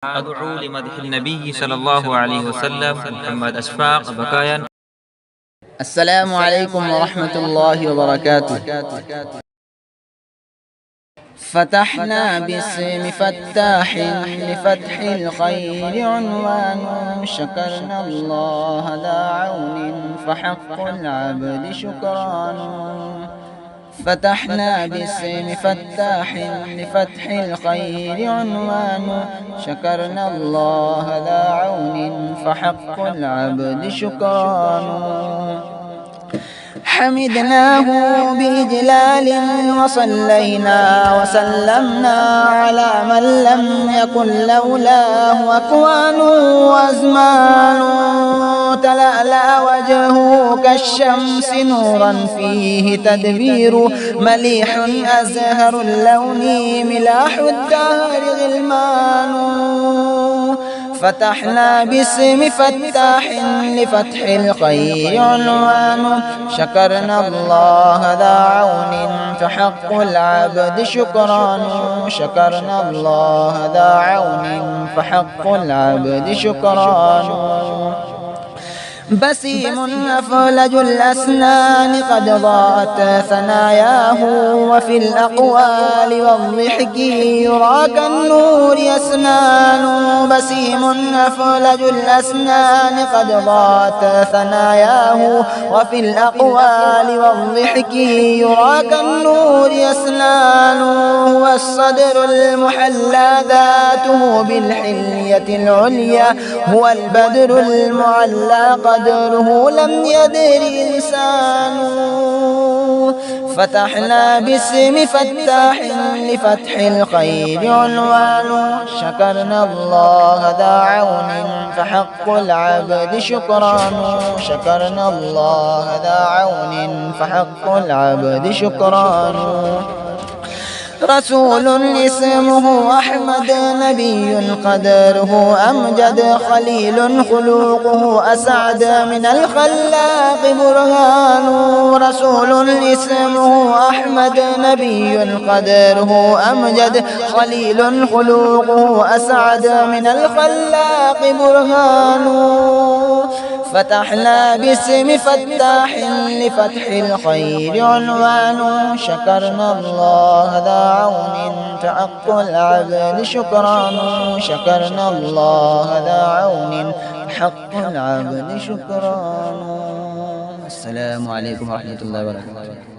أدعو لمدح النبي صلى الله عليه وسلم محمد أشفاق بكايا. السلام عليكم ورحمة الله وبركاته. فتحنا باسم فتاح لفتح الخير عنوان، شكرنا الله ذا عون فحق العبد شكران. فتحنا باسم فتاح لفتح الخير عنوان، شكرنا الله ذا عون فحق العبد شكران. حمدناه بإجلال وصلينا وسلمنا على من لم يكن لولاه أكوان وأزمان. تلألأ وجهه كالشمس نورا فيه تدبير، مليح أزهر اللون ملاح الدهر غلمان. فتحنا باسم فتاح لفتح الخير عنوان، شكرنا الله ذا عون فحق العبد شكران. شكرنا الله ذا عون فحق العبد شكران. بسيم أفلج الأسنان قد ضاءت ثناياه، وفي الأقوال والضحك يرى كالنور أسنان. بسيم أفلج الأسنان قد ضاءت ثناياه، وفي الأقوال والضحك يرى كالنور أسنان. هو الصدر المحلى ذاته بالحلية العليا، هو البدر المعلى قدره لم يدر إنسان. فتحنا باسم فتاح لفتح الخير عنوان، شكرنا الله ذا عون فحق العبد شكران. شكرنا الله ذا عون فحق العبد شكران. رسول اسمه أحمد، نبي قدره أمجد، خليل خلوقه أسعد من الخلاق برهان. رسول اسمه أحمد، نبي قدره أمجد، خليل خلوقه أسعد من الخلاق برهان. فتحنا باسم فتاح لفتح الخير عنوان، شكرنا الله ذا عون فحق العبد شكران. شكرنا الله ذا عون فحق العبد شكران. السلام عليكم ورحمة الله وبركاته.